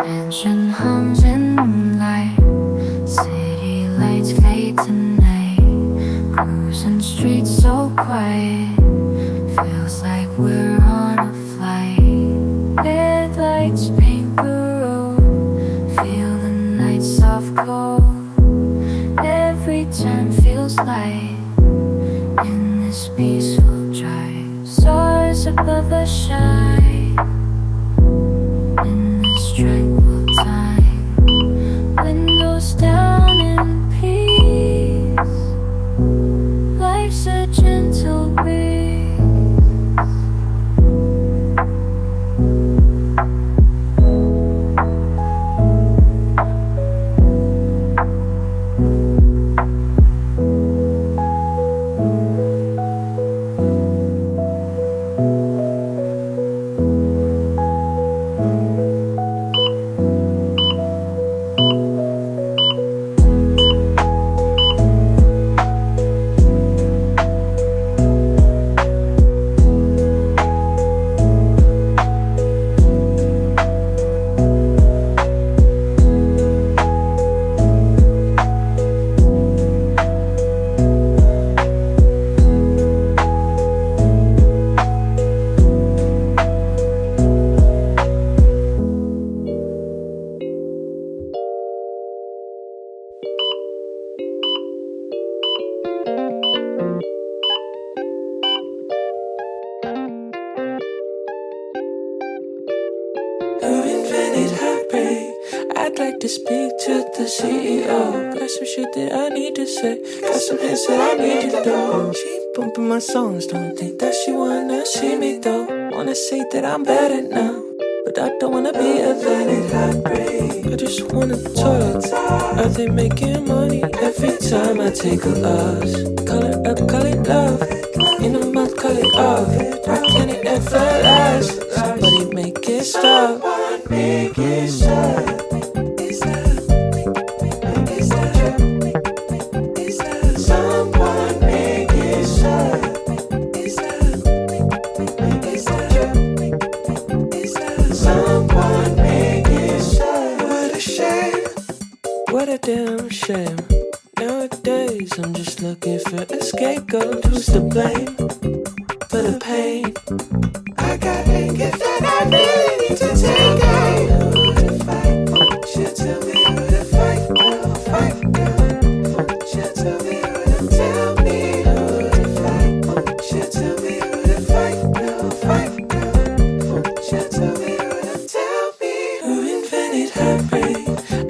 Engine hums in moonlight, city lights fade tonight. Cruising streets so quiet, feels like we're on a flight. Red lights paint the road, feel the night soft glow. Every turn feels light in this peaceful drive. Stars above us shine in this tranquil time. Windows down in peace, life's a gentle breeze. You invented heartbreak. I'd like to speak to the CEO. Got some shit that I need to say. Got some hits that I need to do. She bumping my songs, don't think that she wanna see me though. Wanna say that I'm better now, but I don't wanna be a invented heartbreak. I just wanna talk. Are they making money every time I take a loss? Call it up, call it love. In a month, call it off. Why can't it ever last? Somebody make it stop. Make it stop. Someone make it stop. Someone make it stop. What a shame. What a damn shame. Nowadays I'm just looking for a scapegoat. Who's to blame for the pain? I got anger that I really need to take out. Who to fight? Should tell me who to fight. Girl, fight, girl. Should tell me who to tell me who to fight. Should tell me who to fight. Girl, fight, girl. Should tell me who to tell me who invented heartbreak.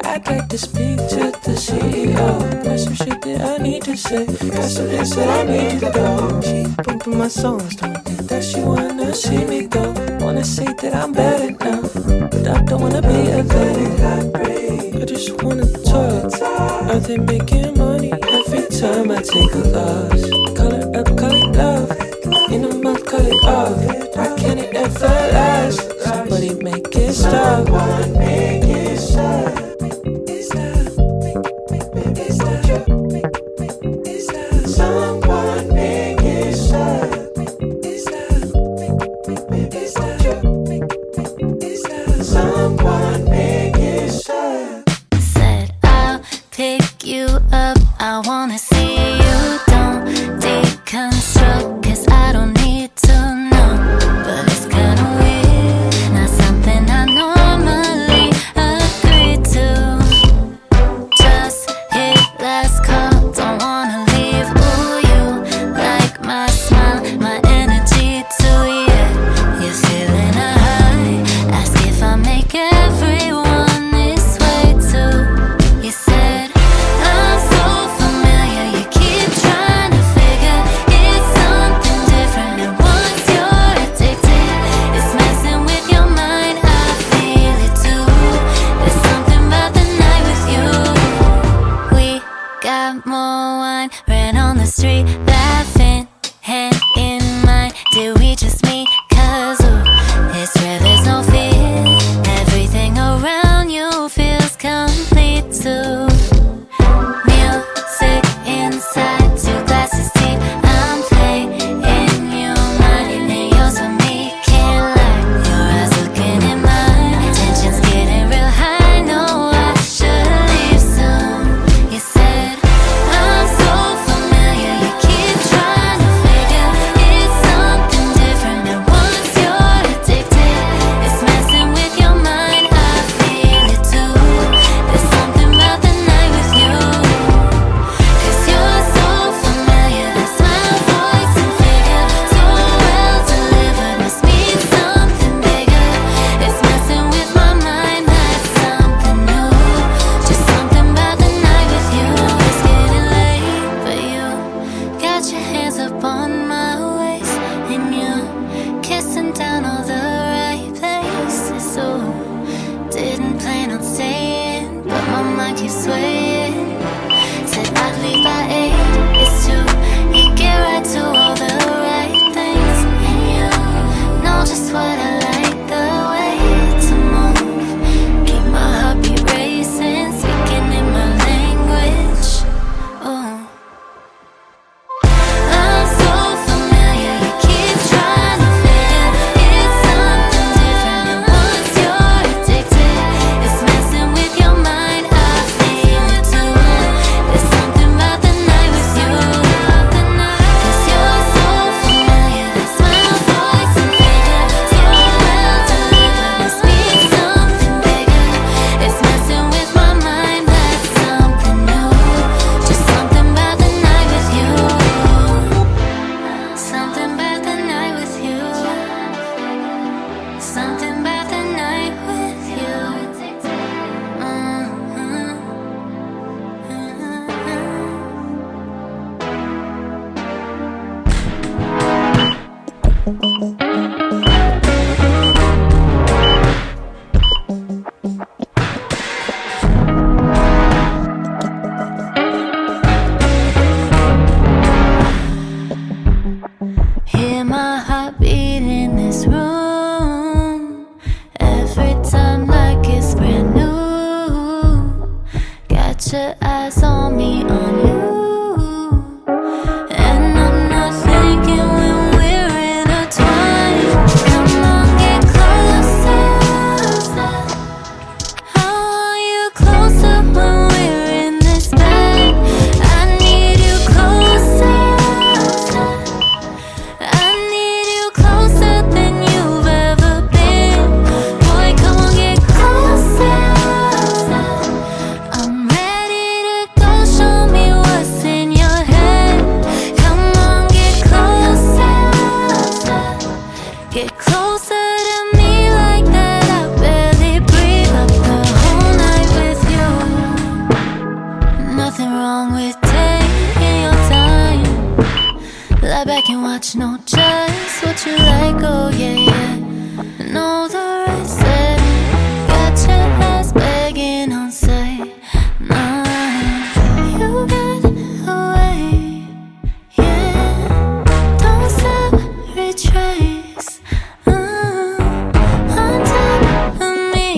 I'd like to speak to the CEO. Got some shit that I need to say. Got some hits that I need to go. She bumping my songs, don't think that she wanna see me go. Wanna say that I'm better now, but I don't wanna be a invented heartbreak. I just wanna talk. Are they making money every time I take a loss? Call it up, call it love. In a month, call it off. Why can't it ever last? Somebody make it stop. Someone make it stop. Someone make it stop. Someone make it stop. Said I'll pick you up, I wanna see you. Don't deconstruct, 'cause I don't need to know. But it's kinda weird, not something I normally agree to. Just hit last call, don't wanna leave. Ooh, you like my smile, my energy too, yeah. You're feeling a high, ask if I make everyone this way too. You said, I'm so familiar, you keep trying to figure it's something different. And once you're addicted, it's messing with your mind, I feel it too. There's something about the night with you. We got more wine, ran on the street, laughing, hand in mind. Did we just meet? 'Cause ooh, it's rare, there's no fear. Everything around you feels complete too. Music inside, 2 glasses deep. I'm playing your mind, and yours for me. Can't lie, your eyes looking in mine. Tension's getting real high. my mind keeps swaying. Said I'd leave by 8, it's 2. You get right to all the right things, and you know just what I like, the way to move. Keep my heartbeat racing, speaking in my language. Oh, I'm so familiar, you keep trying to figure it's something different, and once you're addicted, it's messing with your mind. I feel it too. There's something about the night with you, 'cause you're so familiar. The smile, voice, and figure, so well delivered, must be something bigger. It's messing with my mind, that's something new. Just something about the night with you. Something about the night with you. Something about the night with you. Hear my heartbeat in this room. Every time like it's brand new. Got your eyes on me, on you. And I'm not thinking when we're intertwined. Come on, get closer. I want you closer when we're in this bed. I need you closer. I need you closer than you've ever been. Boy, come on, get closer. I'm ready to go, show me what's in your head. Come on, get closer. Get closer to me like that. I barely breathe up the whole night with you. Nothing wrong with taking your time. Lie back and watch, no just what you like, oh yeah, yeah. Know the rest said, got your ass begging on sight. Nah, you got away, yeah. Don't stop, retrace, on top of me.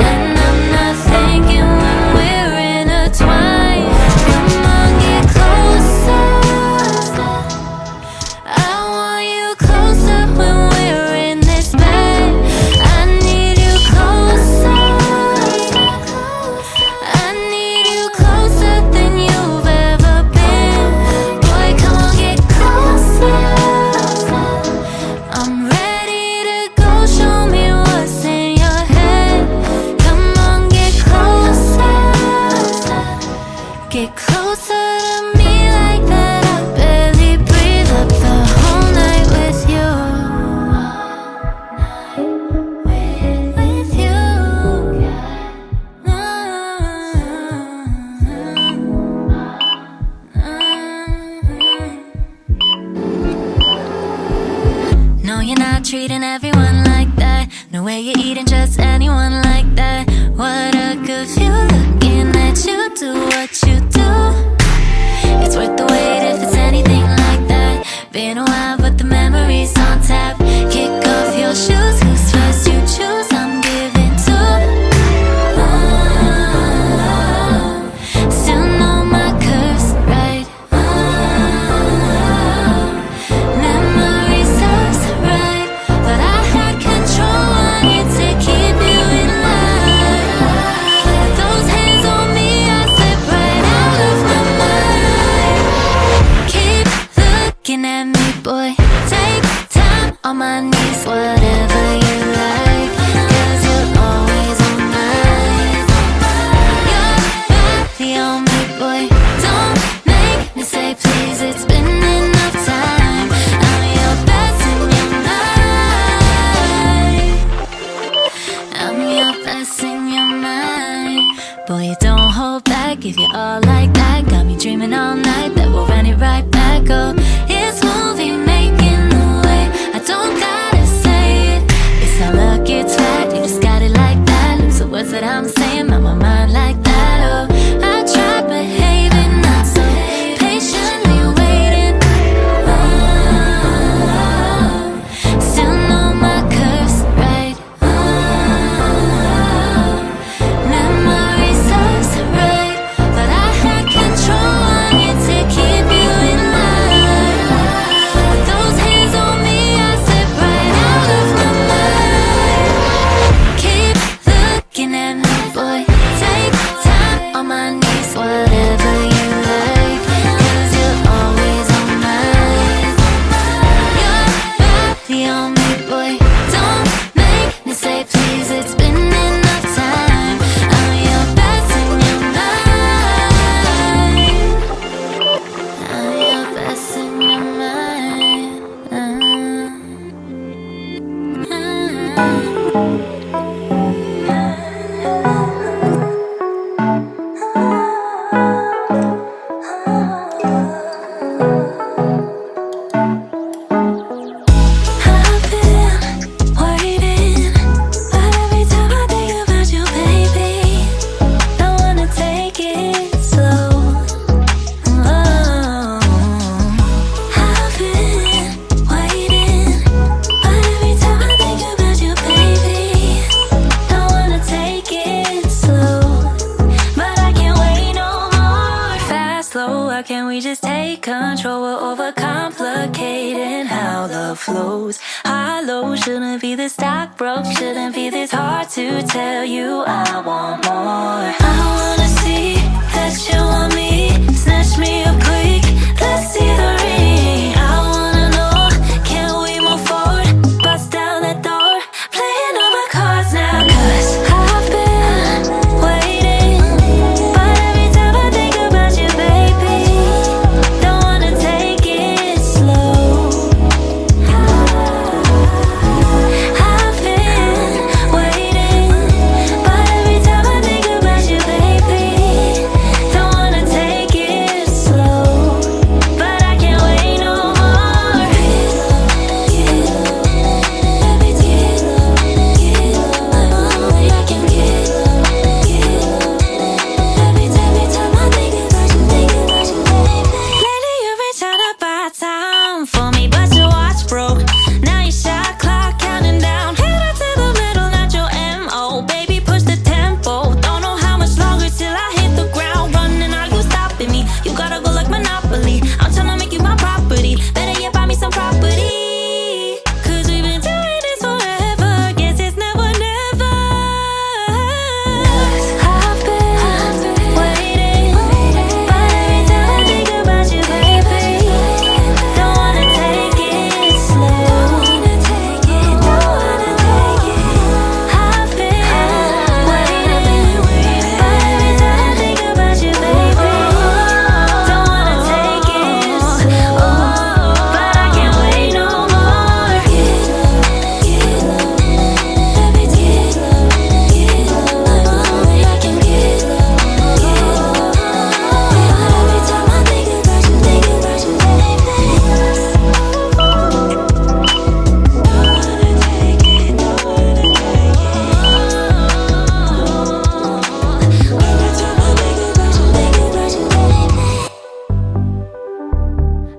And I'm not thinking when we're intertwined. Come on, get closer. I want you closer when we're in this bed. I need you closer. I need you closer than you've ever been. Boy, come on, get closer. I'm ready to go, show me what's in your head. Come on, get closer. Get closer to me like that. I barely breathe up the whole night with you. With you. No, you're not treating everyone like that. No way you're eating just anyone like that. What a good view, looking at you do what you do. It's worth the wait if it's anything like that. Been a while, but the memory's on tap. Kick off your shoes, who's first you choose, I'm giving to. Still know my curves, right? Memory serves right, but I had control, I need to keep you in line. With those hands on me, I slip right out of my mind. Keep looking at me, boy. Take time on my knees, whatever you like, 'cause you're always on mine. Your body on me, boy. Don't make me say please, it's been enough time. I'm your best in your mind. I'm your best in your mind. Boy, you don't hold back, give you all like that. Got me dreaming all night that we'll run it right back. Oh, it's movie making the way. I don't gotta say it. It's not luck, it's fact. You just got it like that. Lose the words that I'm saying, on my mind like flows. High, low, shouldn't be this stock broke, shouldn't be this hard to tell you I want more. I wanna see that you want me, snatch me up quick, let's see the ring. I wanna know, can we move forward, bust down that door, playing all my cards now. Cause I've been waiting, but every time I think about you, baby, don't wanna take it slow. I've been waiting, but every time I think about you, baby, don't wanna take it slow. But I can't wait no more. Every time I think about you, lately you've been trying to buy time for me, but your watch broke. Now your shot clock counting down. Head up to the middle, not your MO. Baby, push the tempo. Don't know how much longer till I hit the ground running. Are you stopping me? You gotta go like Monopoly. I'm tryna make you my property. Better yet, buy me some property. Cause we've been doing this forever. Guess it's never, never. I've been waiting, but every time I think about you, baby, don't wanna take it slow. I've been waiting, but every time I think about you, baby, don't wanna take it slow. But I can't wait no more.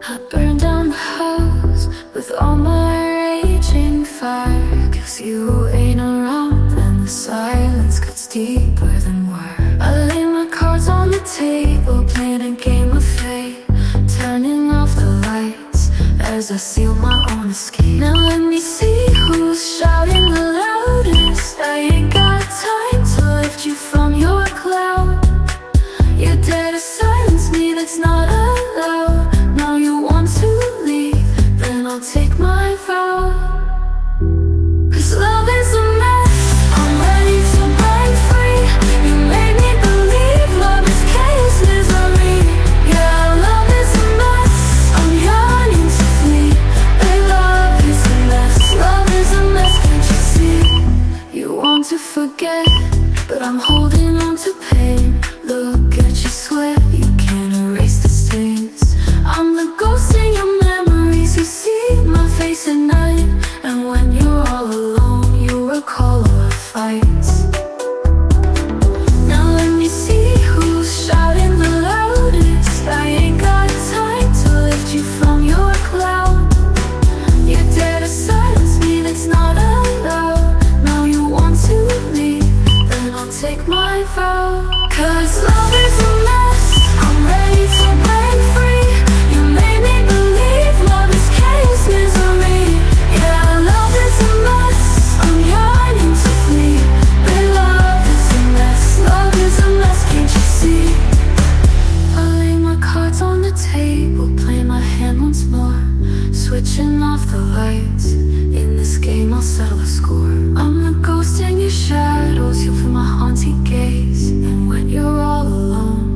I burned down the house with all my raging fire. Cause you ain't around and the silence cuts deeper than wire. I lay my cards on the table, playing a game of fate, turning off the lights as I seal my own escape. Now let me see who's shouting the loudest. I ain't got time to lift you from your cloud. You dare to silence me, that's not allowed. Now you want to leave, then I'll take my vow. Cause love is a mess, I'm ready to break free. You made me believe love is chaos, misery. Yeah, love is a mess, I'm yearning to flee. But love is a mess, love is a mess, can't you see? You want to forget, but I'm holding on to pain. Look at you sweat, you can't erase the stains. I'm the ghost in your memories, you see my face at night. And when you're all alone, you recall our fights. Now let me see who's shouting the loudest. I ain't got time to lift you from your cloud. You dare to silence me, that's not allowed. Now you want to leave, then I'll take my vow. Cause love is a mess, I'm ready to break free. You made me believe love is chaos, misery. Yeah, love is a mess, I'm yearning to flee. But love is a mess, can't you see? I lay my cards on the table, play my hand once more, switching off the lights. In this game I'll settle the score. I'm the ghost in your shadows, you feel my haunting gaze. And when you're all alone,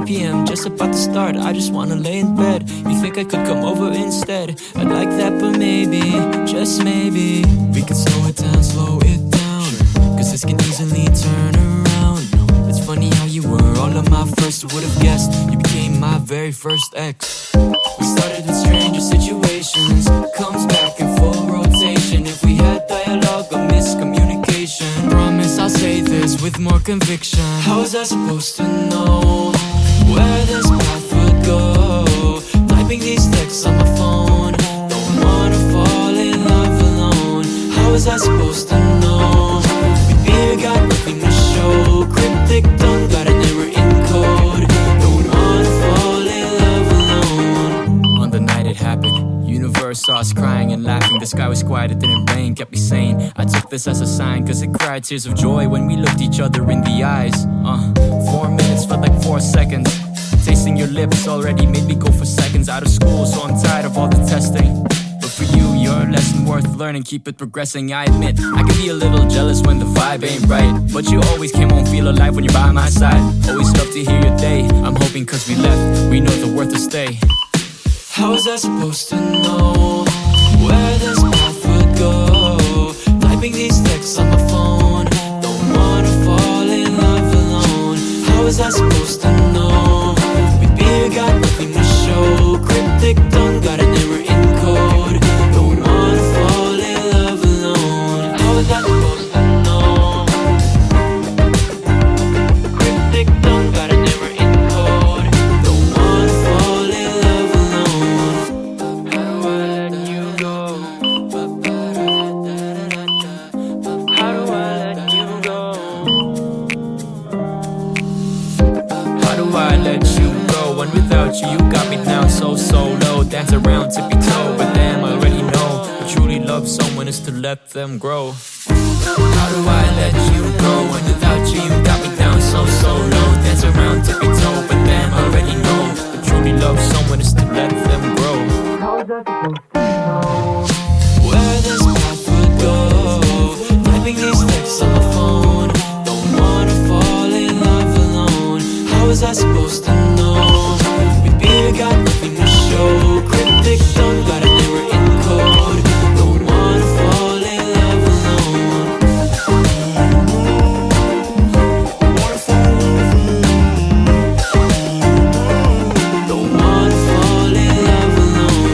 p.m. just about to start. I just wanna lay in bed. You think I could come over instead? I'd like that, but maybe, just maybe, we could slow it down, cause this can easily turn around. It's funny how you were all of my first. Who would've guessed you became my very first ex? We started with stranger situations, comes back in full rotation. If we had dialogue or miscommunication, promise I'll say this with more conviction. How was I supposed to know where this path would go? Typing these texts on my phone, don't wanna fall in love alone. How was I supposed to know? We got nothing to show. Cryptic tongue got an error in code. Don't wanna fall in love alone. On the night it happened, universe saw us crying and laughing. The sky was quiet, it didn't rain, kept me sane. I took this as a sign, cause it cried tears of joy when we looked each other in the eyes. 4 minutes felt like 4 seconds. Tasting your lips already made me go for seconds. Out of school, so I'm tired of all the testing. But for you, you're a lesson worth learning. Keep it progressing, I admit I can be a little jealous when the vibe ain't right, but you always came home, feel alive when you're by my side. Always love to hear your day. I'm hoping cause we left, we know the worth to stay. How was I supposed to know where this path would go? Typing these texts on my phone, don't wanna fall in love alone. How was I supposed to know? We got nothing to show. Cryptic tongue got an error in code. Don't wanna fall in love alone. How was I supposed to know? Cryptic tongue got an error in code. Don't wanna fall in love alone. How do I let you go? How do I let you go? How do I let you go? When without you, you got me down so low. Dance around tippy toe, but damn, I already know to truly love someone is to let them grow. How do I let you go? When without you, you got me down so low. Dance around tippy toe, but damn, I already know to truly love someone is to let them grow. How was I supposed to know where this path would go? Typing these texts on my phone, don't wanna fall in love alone. How was I supposed to know? We got nothing to show. Cryptic tongue got an error in code. Don't wanna fall in love alone. Don't wanna fall in love alone.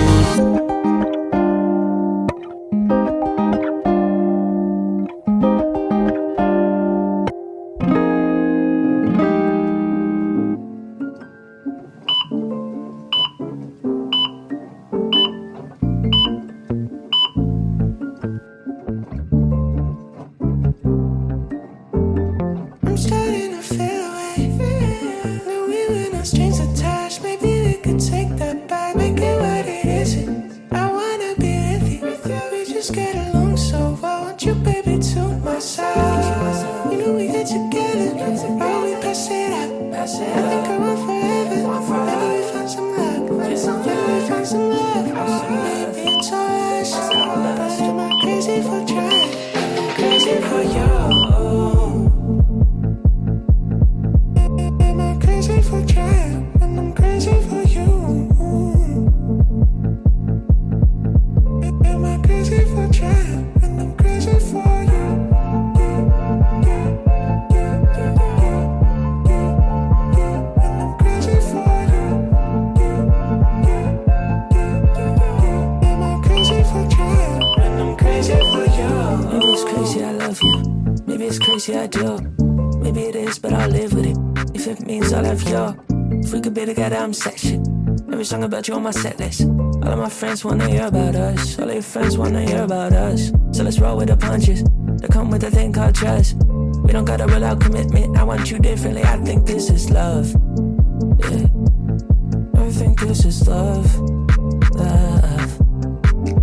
I'm starting to feel away. Now we were not strings attached. Maybe we could take that back, make it what it isn't. I wanna be with you. We just get along so well. Want you, baby, to my side. You know we get together. Oh, we pass it up. I think I want forever. Maybe we found some luck. Maybe we found some love. Maybe it's all us. But am I crazy for trying? I'm crazy for you. Am I crazy for trying? And I'm crazy for you. Am I crazy for trying? And I'm crazy for you. And I'm crazy for you. Am I crazy for trying? And I'm crazy for you. Maybe it's crazy I love you. Maybe it's crazy I do. Maybe it is, but I'll live with it. If it means I'll have you. If we could be together, I'm set shit. Every song about you on my set list. All of my friends wanna hear about us. All of your friends wanna hear about us. So let's roll with the punches that come with a thing called trust. We don't gotta rule out commitment. I want you differently. I think this is love. Yeah, I think this is love. Love.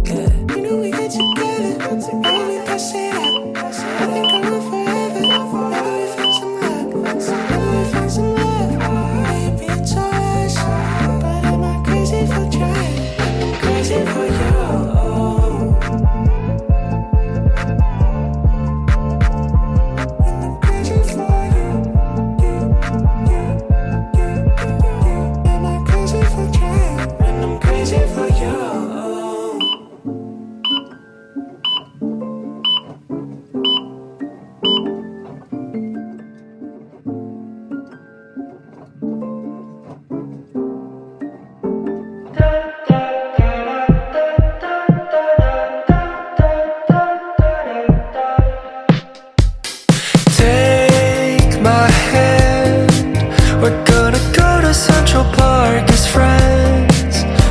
Yeah. You know we get together. Oh, we pass it up. I think I want forever. Maybe we found some luck. Maybe we found some love. Maybe it's all us. But am I crazy for trying? I'm crazy for you. And I'm crazy for you.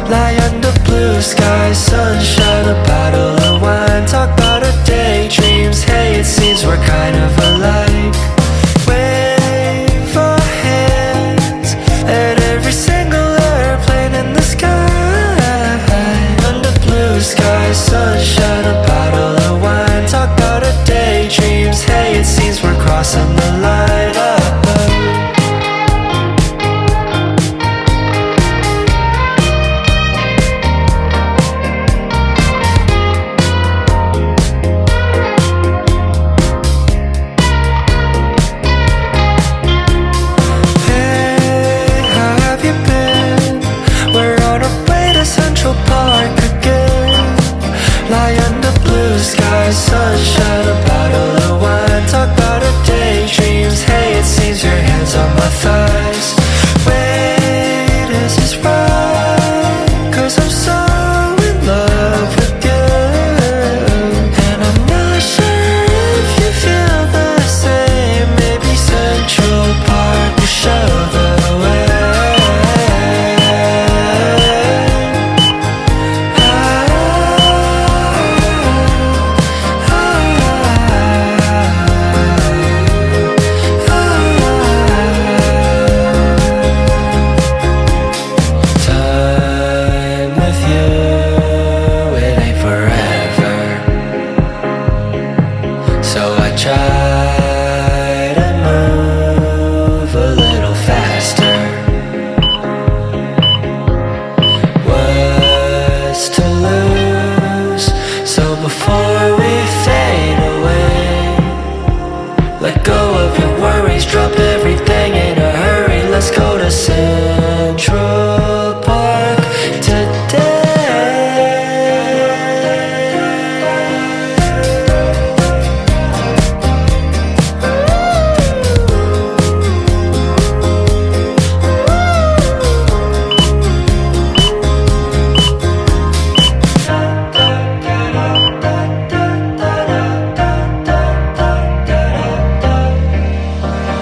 Lie under blue skies, sunshine, a bottle of wine. Talk about our daydreams, hey, it seems we're kind of alike. Wave our hands at every single airplane in the sky. Under blue skies, sunshine, a bottle of wine. Talk about our daydreams, hey, it seems we're crossing the line. Sunshine, a bottle of wine. Talk about our daydreams, hey, it seems your hands on my thighs. Wait, is this right? 'Cause I'm so in love with you, and I'm not sure if you feel the same. Maybe Central Park will show the way.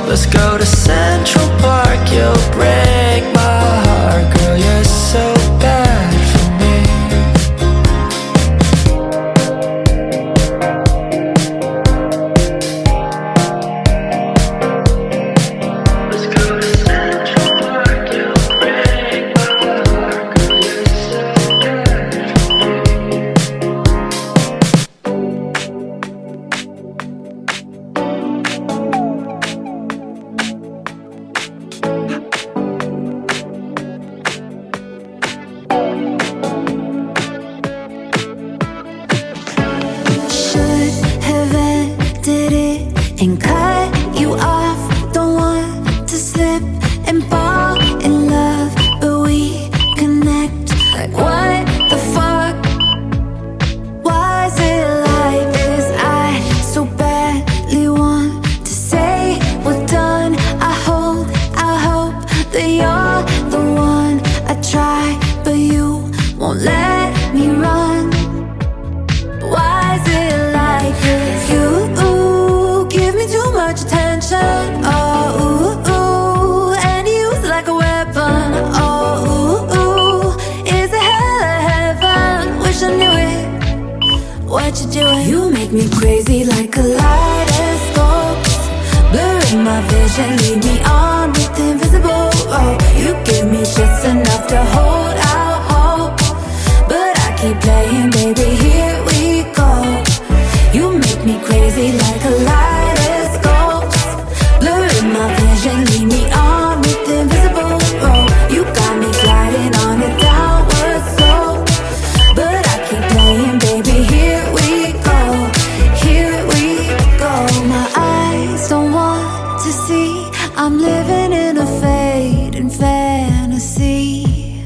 Let's go to Central Park, you'll break my heart. Girl, you're so bad for me. Let's go to Central Park, you'll break my heart. Girl, you're so bad and cut you off. Don't want to slip and fall in love, but we connect. Like what the fuck? Why is it like this? I so badly want to say we're done. I hope that you're the one. I try, but you won't let me run. Why is it like this? You give me too much attention, oh, ooh, ooh, and use it like a weapon, oh, ooh, ooh, is it hell or heaven? Wish I knew it, what you doing? You make me crazy like kaleidoscope, blurring my vision, lead me on with invisible rope. You give me just enough to hold out hope, but I keep playing, baby, here we go. You make me crazy like kaleidoscopes, blurring my vision, lead me on with invisible rope. You got me gliding on a downward slope, but I keep playing, baby, here we go, here we go. My eyes don't want to see I'm living in a fading fantasy,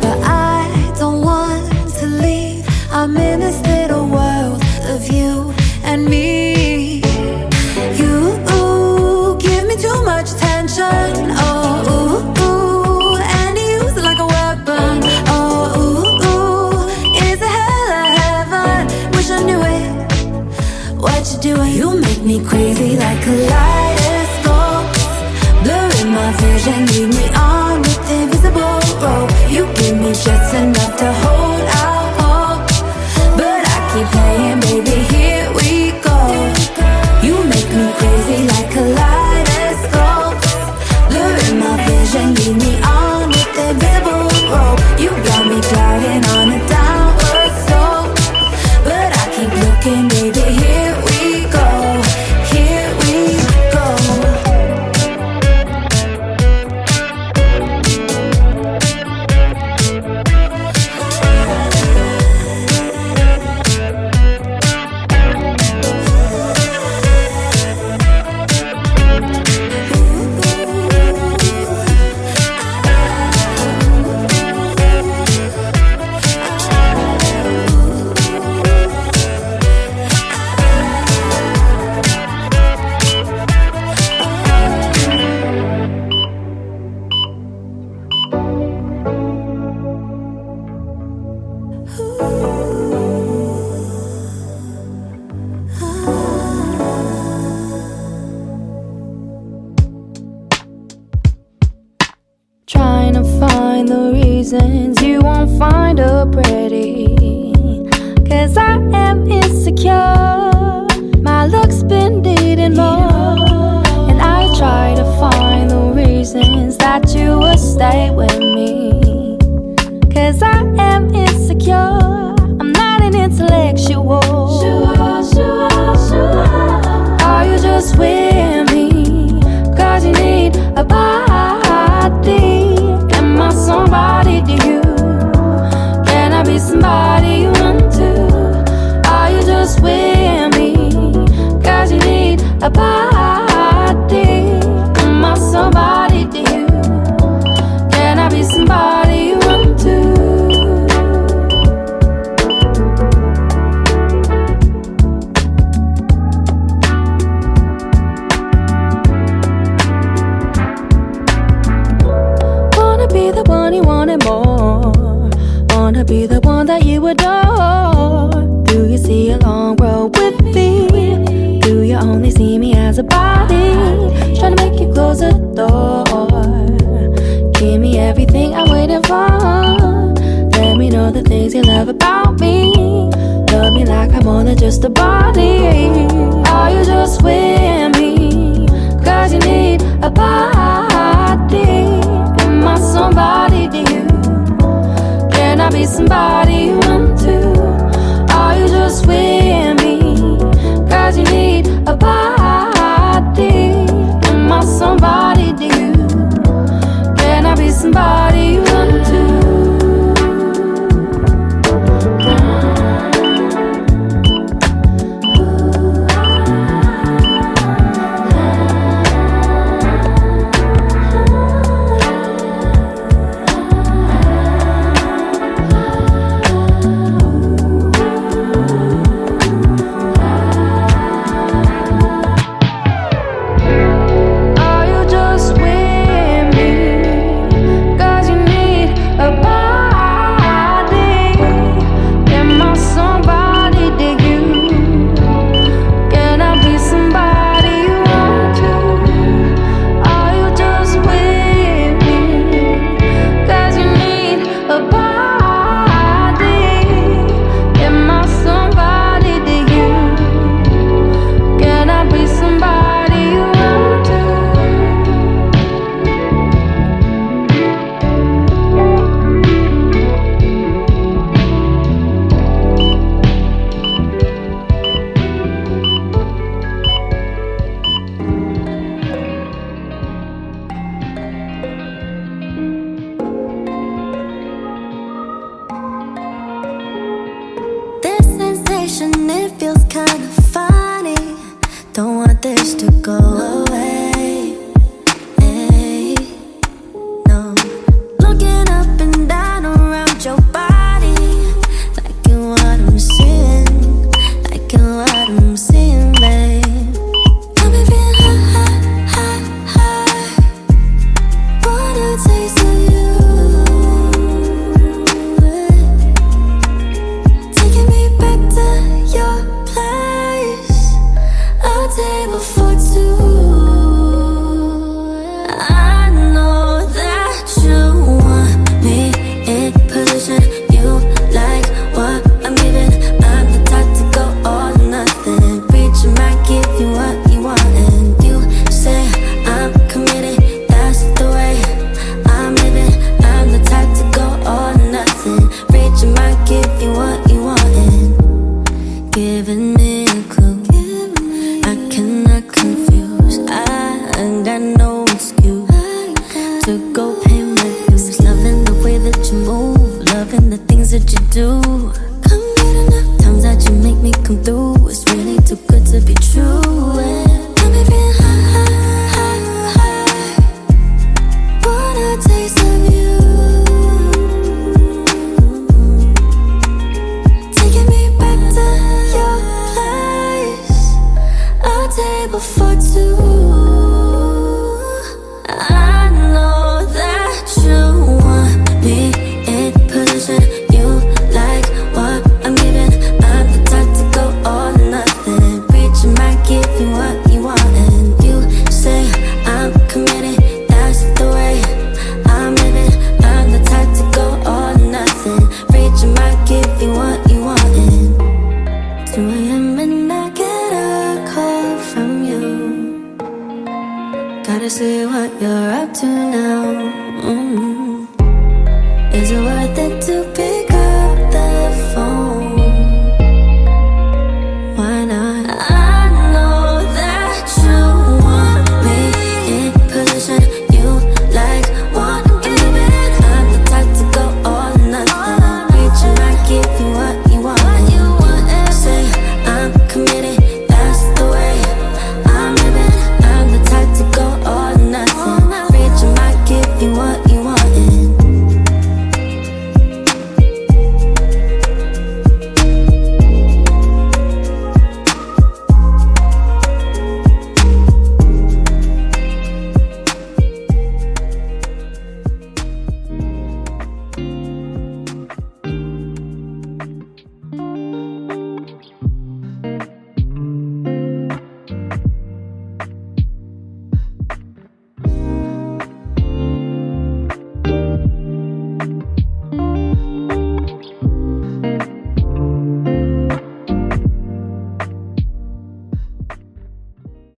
but I don't want to leave. I'm in this little world of you and me. You give me too much attention, oh, ooh, ooh, and use it like a weapon, oh, ooh, ooh, is it hell or heaven? Wish I knew it, what you doing? You make me crazy like kaleidoscopes, blurring my vision, lead me on with invisible rope. You give me just reasons you won't find her pretty. 'Cause I am insecure, my looks been needing more. And I try to find the reasons that you will stay with me. 'Cause I am insecure, I'm not an intellectual. Are you just with me 'cause you need a body? Am I somebody to you? Can I be somebody you want to? Are you just with me 'cause you need a body? Am I somebody to you? Can I be somebody you want to? Wanna be the one you wanted more. Wanna be the one that you adore. Do you see a long road with me? Do you only see me as a body? Trying to make you close the door. Give me everything I'm waiting for. Let me know the things you love about me. Love me like I'm more than just a body. Are you just with me 'cause you need a body? Am I somebody to you? Can I be somebody you want to? Are you just with me 'cause you need a body? Am I somebody to you? Can I be somebody you want to? Are you just with me 'cause you need a body? Am I somebody to you? Can I be somebody you want to? Are you just with me 'cause you need a body? Am I somebody to you? Can I be somebody you want to? This sensation, it feels kind of funny. Don't want this to go away. Hey, no. Looking up and down around your body, liking what I'm seeing, liking what I'm seeing, babe. Got me feeling high, high, high. Wanna taste of you. Taking me back to your place, a table for two. to be